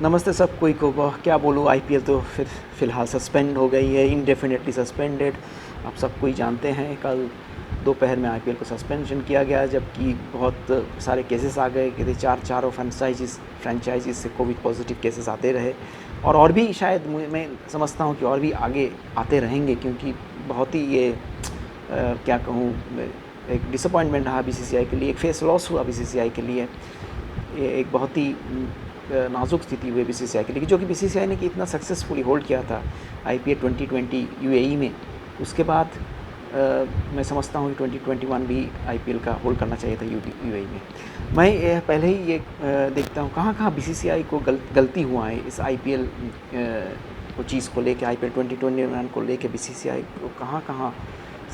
नमस्ते सब कोई को क्या बोलूँ। आईपीएल तो फिर फ़िलहाल सस्पेंड हो गई है, इंडेफिनेटली सस्पेंडेड। आप सब कोई जानते हैं कल दोपहर में आईपीएल को सस्पेंशन किया गया, जबकि बहुत सारे केसेस आ गए कि चारों फ्रेंचाइजीज से कोविड पॉजिटिव केसेस आते रहे और भी शायद मैं समझता हूँ कि और भी आगे आते रहेंगे, क्योंकि बहुत ही ये क्या कहूँ, एक डिसअपॉइंटमेंट रहा बीसीसीआई के लिए, एक फेस लॉस हुआ बीसीसीआई के लिए। ये एक बहुत ही नाजुक स्थिति हुई बीसीसीआई के लिए, जो कि बीसीसीआई ने कि इतना सक्सेसफुली होल्ड किया था आईपीएल 2020 यूएई में। उसके बाद मैं समझता हूँ कि 2021 भी आईपीएल का होल्ड करना चाहिए था यूएई में। मैं पहले ही ये देखता हूँ कहाँ कहाँ बीसीसीआई को गलती हुआ है इस आईपीएल को चीज़ को लेके, आईपीएल 2021 को लेके बीसीसीआई को कहाँ कहाँ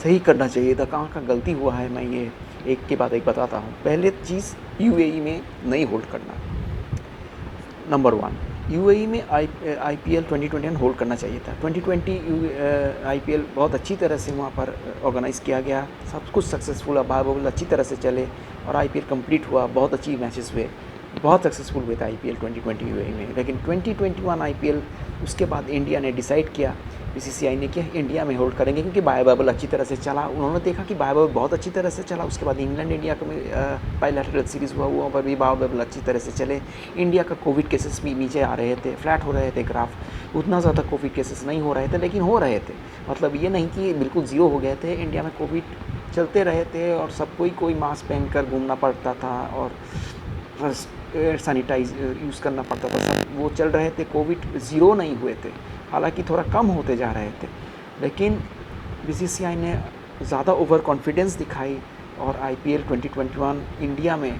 सही करना चाहिए था, कहाँ कहाँ गलती हुआ है। मैं ये एक के बाद एक बताता हूँ। पहले चीज़, यूएई में नहीं होल्ड करना। नंबर 1, यूएई में आईपीएल 2021 होल्ड करना चाहिए था। 2020 आईपीएल बहुत अच्छी तरह से वहाँ पर ऑर्गेनाइज़ किया गया, सब कुछ सक्सेसफुल, बबल अच्छी तरह से चले और आईपीएल कंप्लीट हुआ, बहुत अच्छी मैचेस हुए, बहुत सक्सेसफुल हुए थे आईपीएल 2020 यूएई में। लेकिन 2021 आईपीएल उसके बाद इंडिया ने डिसाइड किया, बीसीसीआई ने किया इंडिया में होल्ड करेंगे, क्योंकि बायो बबल अच्छी तरह से चला। उन्होंने देखा कि बायो बबल बहुत अच्छी तरह से चला। उसके बाद इंग्लैंड इंडिया का बायलैटरल सीरीज़ हुआ, वहाँ पर भी बायो बबल अच्छी तरह से चले। इंडिया का कोविड केसेस भी नीचे आ रहे थे, फ्लैट हो रहे थे ग्राफ, उतना ज़्यादा कोविड केसेस नहीं हो रहे थे, लेकिन हो रहे थे। मतलब ये नहीं कि बिल्कुल ज़ीरो हो गए थे। इंडिया में कोविड चलते रहे थे और सबको ही कोई मास्क पहन कर घूमना पड़ता था और सैनिटाइज यूज़ करना पड़ता था, सब वो चल रहे थे। कोविड ज़ीरो नहीं हुए थे, हालांकि थोड़ा कम होते जा रहे थे। लेकिन बीसीसीआई ने ज़्यादा ओवर कॉन्फिडेंस दिखाई और आईपीएल 2021 इंडिया में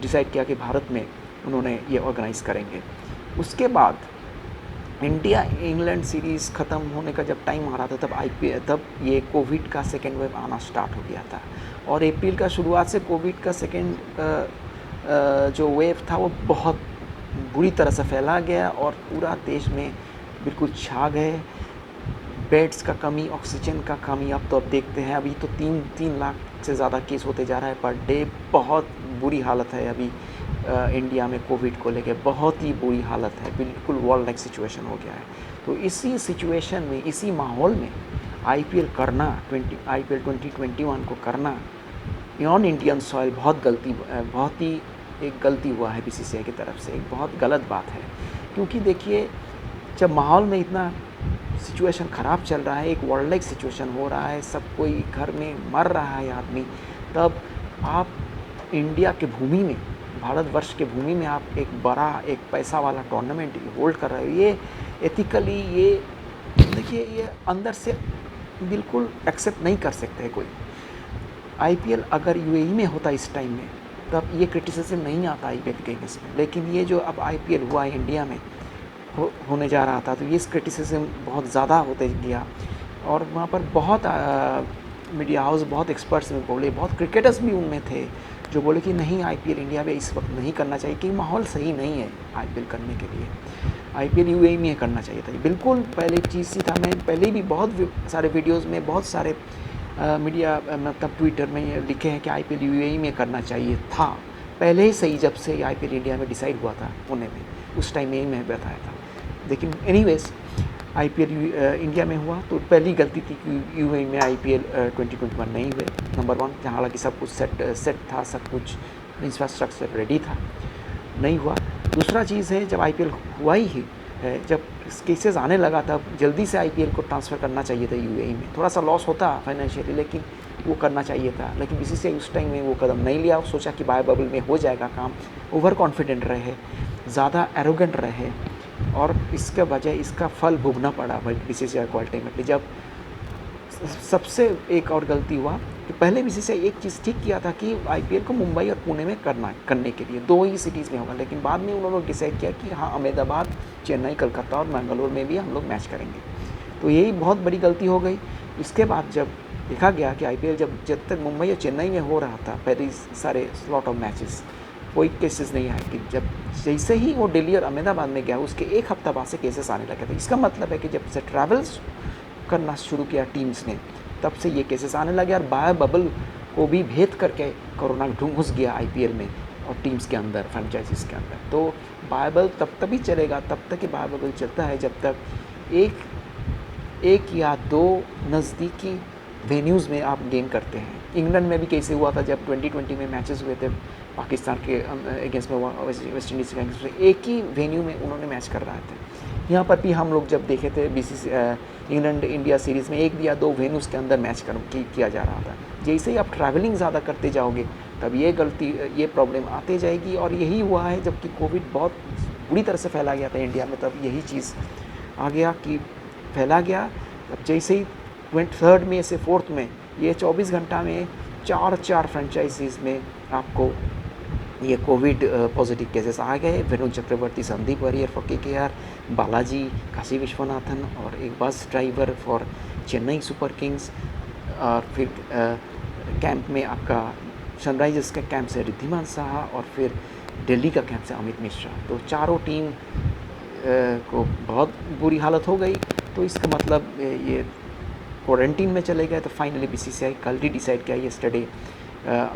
डिसाइड किया कि भारत में उन्होंने ये ऑर्गेनाइज़ करेंगे। उसके बाद इंडिया इंग्लैंड सीरीज़ ख़त्म होने का जब टाइम आ रहा था, तब ये कोविड का सेकेंड वेव आना स्टार्ट हो गया था और अप्रैल का शुरुआत से कोविड का सेकेंड जो वेव था वो बहुत बुरी तरह से फैला गया और पूरा देश में बिल्कुल छा गए। बेड्स का कमी, ऑक्सीजन का कमी, अब तो देखते हैं अभी तो 3 लाख से ज़्यादा केस होते जा रहा है पर डे। बहुत बुरी हालत है अभी इंडिया में कोविड को लेके, बहुत ही बुरी हालत है, बिल्कुल वॉर लाइक सिचुएशन हो गया है। तो इसी सिचुएशन में, इसी माहौल में आईपीएल 2021 को करना ऑन इंडियन सॉइल बहुत ही एक गलती हुआ है बीसीसीआई की तरफ से, एक बहुत गलत बात है। क्योंकि देखिए, जब माहौल में इतना सिचुएशन ख़राब चल रहा है, एक वर्ल्ड लाइक सिचुएशन हो रहा है, सब कोई घर में मर रहा है आदमी, तब आप इंडिया के भूमि में, भारतवर्ष के भूमि में आप एक बड़ा, एक पैसा वाला टूर्नामेंट होल्ड कर रहे हो, ये एथिकली, ये देखिए, ये अंदर से बिल्कुल एक्सेप्ट नहीं कर सकते कोई। आईपीएल अगर यूएई में होता इस टाइम में, तब ये क्रिटिसिज्म नहीं आता आईपीएल के केस में। लेकिन ये जो अब आईपीएल हुआ है इंडिया में होने जा रहा था, तो ये क्रिटिसिज्म बहुत ज़्यादा होते गया और वहाँ पर बहुत मीडिया हाउस, बहुत एक्सपर्ट्स में बोले, बहुत क्रिकेटर्स भी उनमें थे जो बोले कि नहीं, आईपीएल इंडिया में इस वक्त नहीं करना चाहिए, कि माहौल सही नहीं है आईपीएल करने के लिए, आईपीएल यूएई में करना चाहिए था। बिल्कुल पहले चीज़ सी था, मैं पहले भी बहुत सारे वीडियोज़ में, बहुत सारे मीडिया मतलब ट्विटर में ये लिखे हैं कि आईपीएल यूएई में करना चाहिए था पहले ही सही, जब से आईपीएल इंडिया में डिसाइड हुआ था पुणे में, उस टाइम में ही मैं बताया था। लेकिन एनीवेज आईपीएल इंडिया में हुआ तो पहली गलती थी कि यूएई में आईपीएल 2021 नहीं हुए। नंबर 1, जहाँ हालांकि सब कुछ सेट था, सब कुछ इंफ्रास्ट्रक्चर रेडी था, नहीं हुआ। दूसरा चीज़ है, जब आईपीएल हुआ ही है, जब केसेस आने लगा तब जल्दी से आईपीएल को ट्रांसफ़र करना चाहिए था यूएई में। थोड़ा सा लॉस होता फाइनेंशियली, लेकिन वो करना चाहिए था। लेकिन बीसीसीआई उस टाइम में वो कदम नहीं लिया, सोचा कि बायो बबल में हो जाएगा काम। ओवर कॉन्फिडेंट रहे, ज़्यादा एरोगेंट रहे और इसके वजह इसका फल भुगतना पड़ा बीसीसीआई को अल्टीमेटली। जब सबसे एक और गलती हुआ कि पहले बीसीसीआई एक चीज़ ठीक किया था कि आईपीएल को मुंबई और पुणे में करने के लिए 2 ही सिटीज़ में होगा, लेकिन बाद में उन्होंने डिसाइड किया कि हाँ, अहमदाबाद, चेन्नई, कलकत्ता और मैंगलोर में भी हम लोग मैच करेंगे। तो यही बहुत बड़ी गलती हो गई। इसके बाद जब देखा गया कि आईपीएल जब तक मुंबई और चेन्नई में हो रहा था, पहले सारे स्लॉट ऑफ मैचेस, कोई केसेस नहीं आए कि जब जैसे ही वो दिल्ली और अहमदाबाद में गया, उसके एक हफ्ता बाद से केसेस आने लगे थे। इसका मतलब है कि जब से ट्रैवल्स करना शुरू किया टीम्स ने, तब से ये केसेस आने लगे और बायो बबल को भी भेद करके कोरोना घुस गया आईपीएल में और टीम्स के अंदर, फ्रेंचाइजीज के अंदर। तो वायबल तब ही चलेगा, तब तक ही वायबल चलता है जब तक एक या दो नज़दीकी वेन्यूज़ में आप गेम करते हैं। इंग्लैंड में भी कैसे हुआ था जब 2020 में मैचेस हुए थे पाकिस्तान के अगेंस्ट में, वेस्ट इंडीज़ के अगेंस्ट में, एक ही वेन्यू में उन्होंने मैच कर रहा था। यहाँ पर भी हम लोग जब देखे थे इंग्लैंड इंडिया सीरीज़ में एक या दो वेन्यूज़ के अंदर मैच किया जा रहा था। जैसे ही आप ट्रैवलिंग ज़्यादा करते जाओगे तब ये प्रॉब्लम आते जाएगी, और यही हुआ है। जबकि कोविड बहुत बुरी तरह से फैला गया था इंडिया में, तब यही चीज़ आ गया कि फैला गया। अब जैसे ही 23 में से 4 में ये 24 घंटा में चार फ्रेंचाइजीज़ में आपको ये कोविड पॉजिटिव केसेस आ गए। विनोद चक्रवर्ती, संदीप वरियर फॉर केकेआर, बालाजी, काशी विश्वनाथन और एक bus driver for Chennai super kings, और फिर कैंप में आपका सनराइजर्स का कैंप से रिद्धिमान साहा, और फिर दिल्ली का कैंप से अमित मिश्रा। तो चारों टीम को बहुत बुरी हालत हो गई। तो इसका मतलब ये क्वारंटीन में चले गए। तो फाइनली बीसीसीआई कल ही डिसाइड किया येस्टरडे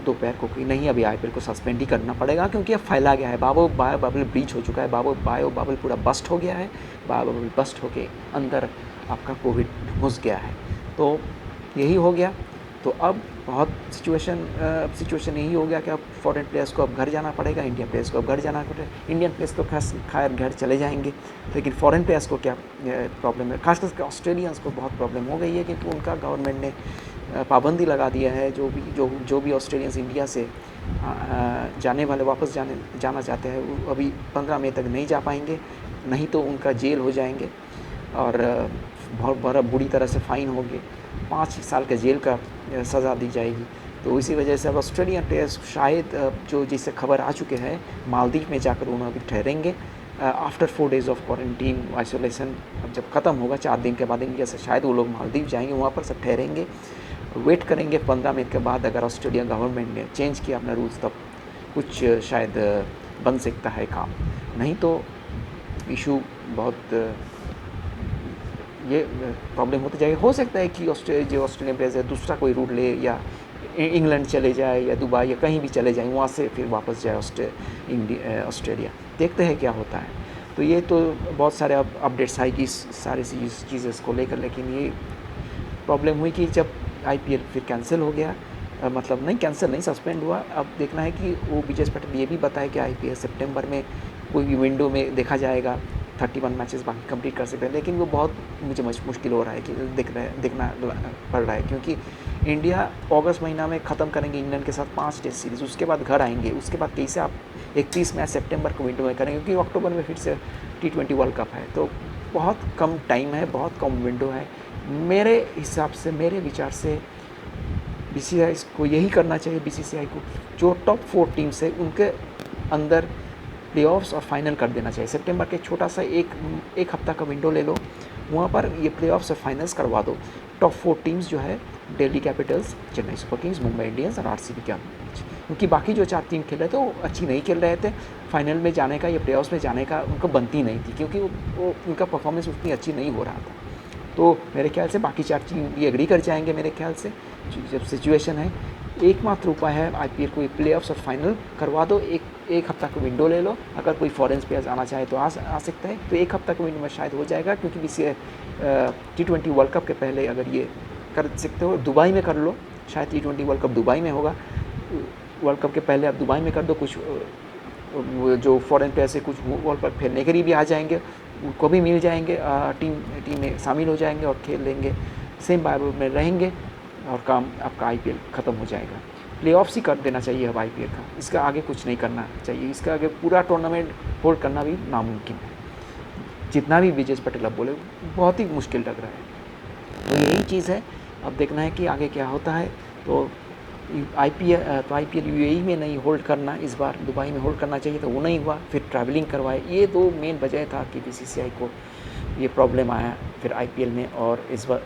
दोपहर को कि नहीं, अभी आईपीएल को सस्पेंड ही करना पड़ेगा, क्योंकि अब फैला गया है। बायो बबल ब्रीच हो चुका है, बायो बबल पूरा बस्ट हो गया है। बायो बबल बस्ट होके अंदर आपका कोविड घुस गया है। तो यही हो गया। तो अब बहुत सिचुएशन यही हो गया कि अब फॉरेन प्लेयर्स को अब घर जाना पड़ेगा, इंडियन प्लेयर्स को अब घर जाना पड़ेगा। इंडियन प्लेयर्स तो खैर घर चले जाएंगे, लेकिन फॉरेन प्लेयर्स को क्या प्रॉब्लम है? खास करके ऑस्ट्रेलियंस को बहुत प्रॉब्लम हो गई है, क्योंकि उनका गवर्नमेंट ने पाबंदी लगा दिया है। जो भी ऑस्ट्रेलियंस इंडिया से जाने वाले, वापस जाना चाहते हैं, वो अभी 15 मई तक नहीं जा पाएंगे, नहीं तो उनका जेल हो जाएंगे और बहुत बुरी तरह से फ़ाइन होंगे, 5 साल के जेल का सज़ा दी जाएगी। तो इसी वजह से अब ऑस्ट्रेलियन प्लेयर्स शायद जो जिससे खबर आ चुके हैं, मालदीव में जाकर उन्होंने ठहरेंगे after 4 days of quarantine isolation. अब जब ख़त्म होगा 4 दिन के बाद इंडिया से, शायद वो लोग मालदीव जाएंगे, वहाँ पर सब ठहरेंगे, वेट करेंगे 15 मई के बाद। अगर ऑस्ट्रेलिया गवर्नमेंट ने चेंज किया अपना रूल्स, तब कुछ शायद बन सकता है काम, नहीं तो इशू बहुत ये प्रॉब्लम होती जाएगी। हो सकता है कि ऑस्ट्रेलियन प्लेयर्स है दूसरा कोई रूट ले, या इंग्लैंड चले जाए या दुबई या कहीं भी चले जाए, वहाँ से फिर वापस जाए ऑस्ट्रेलिया। देखते हैं क्या होता है। तो ये तो बहुत सारे अपडेट्स आएगी सारी चीज़ें को लेकर, लेकिन ये प्रॉब्लम हुई कि जब आईपीएल फिर कैंसिल हो गया, मतलब नहीं कैंसिल नहीं, सस्पेंड हुआ। अब देखना है कि वो विजय पटेल ये भी बताए कि आईपीएल सितंबर में कोई भी विंडो में देखा जाएगा, 31 मैचेस बाकी कंप्लीट कर सकते हैं। लेकिन वो बहुत मुझे मुश्किल हो रहा है कि देखना पड़ रहा है, क्योंकि इंडिया अगस्त महीना में ख़त्म करेंगे इंग्लैंड के साथ 5 टेस्ट सीरीज़, उसके बाद घर आएंगे। उसके बाद कैसे आप 31 मैच सितंबर को विंडो में करेंगे, क्योंकि अक्टूबर में फिर से T20 वर्ल्ड कप है। तो बहुत कम टाइम है, बहुत कम विंडो है। मेरे हिसाब से, मेरे विचार से बीसीसीआई को यही करना चाहिए, बीसीसीआई को जो टॉप 4 टीम्स है उनके अंदर प्लेऑफ्स और फाइनल कर देना चाहिए। सितंबर के छोटा सा एक हफ्ता का विंडो ले लो, वहाँ पर ये प्लेऑफ्स और फाइनल्स करवा दो। टॉप 4 टीम्स जो है Delhi Capitals, Chennai super Kings, Mumbai Indians और आरसीबी के अंदर, क्योंकि बाकी जो 4 टीम खेल रहे थे वो अच्छी नहीं खेल रहे थे। फाइनल में जाने का या प्लेऑफ्स में जाने का उनको बनती नहीं थी, क्योंकि वो उनका परफॉर्मेंस उतनी अच्छी नहीं हो रहा था। तो मेरे ख्याल से बाकी 4 टीम ये एग्री कर जाएंगे मेरे ख्याल से। जब सिचुएशन है, एकमात्र उपाय है आईपीएल को प्लेऑफ्स और फाइनल करवा दो। एक हफ्ता का विंडो ले लो। अगर कोई फॉरेन प्लेयर्स आना चाहे तो आ सकते हैं, तो एक हफ्ता का विंडो में शायद हो जाएगा, क्योंकि इसे T20 वर्ल्ड कप के पहले अगर ये कर सकते हो, दुबई में कर लो, शायद T20 वर्ल्ड कप दुबई में होगा। वर्ल्ड कप के पहले आप दुबई में कर दो, कुछ जो फॉरेन प्लेयर से कुछ वर्ल्ड कप खेलने के लिए भी आ जाएंगे, उनको भी मिल जाएंगे, टीम में शामिल हो जाएंगे और खेल लेंगे, सेम बाइबल में रहेंगे, और काम आपका आईपीएल ख़त्म हो जाएगा। प्लेऑफ्स ही कर देना चाहिए अब आईपीएल का, इसका आगे कुछ नहीं करना चाहिए। इसका आगे पूरा टूर्नामेंट होल्ड करना भी नामुमकिन है। जितना भी विजय पटेल अब बोले, बहुत ही मुश्किल लग रहा है। तो यही चीज़ है, अब देखना है कि आगे क्या होता है। तो आईपीएल यूएई में नहीं होल्ड करना, इस बार दुबई में होल्ड करना चाहिए, तो वो नहीं हुआ। फिर ट्रैवलिंग करवाए, ये 2 मेन वजह था कि बीसीसीआई को ये प्रॉब्लम आया फिर आईपीएल में, और इस बार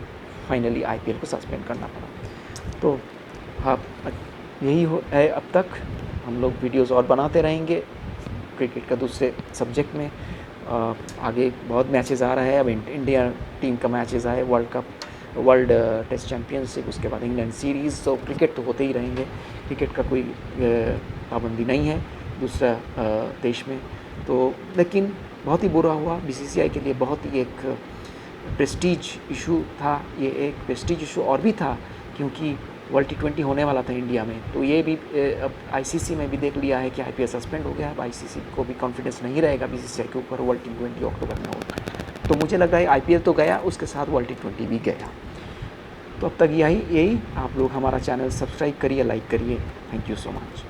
फाइनली आईपीएल को सस्पेंड करना पड़ा। तो हाँ, यही है। अब तक हम लोग वीडियोस और बनाते रहेंगे क्रिकेट का दूसरे सब्जेक्ट में। आगे बहुत मैचेस आ रहा है। अब इंडिया टीम का मैचेस आए, वर्ल्ड टेस्ट चैम्पियनशिप, उसके बाद इंग्लैंड सीरीज़। तो क्रिकेट तो होते ही रहेंगे, क्रिकेट का कोई पाबंदी नहीं है। दूसरा देश में। तो लेकिन बहुत ही बुरा हुआ, बीसीसीआई के लिए बहुत ही एक प्रेस्टीज इशू था, ये एक प्रेस्टीज इशू और भी था क्योंकि वर्ल्ड T20 होने वाला था इंडिया में। तो ये भी अब आईसीसी में भी देख लिया है कि आईपीएल सस्पेंड हो गया है। अब आईसीसी को भी कॉन्फिडेंस नहीं रहेगा बीसीसीआई के ऊपर वर्ल्ड T20 अक्टूबर में होगा। तो मुझे लग रहा है आईपीएल तो गया, उसके साथ वर्ल्ड T20 भी गया। तो अब तक यही आप लोग हमारा चैनल सब्सक्राइब करिए, लाइक करिए। Thank you so much.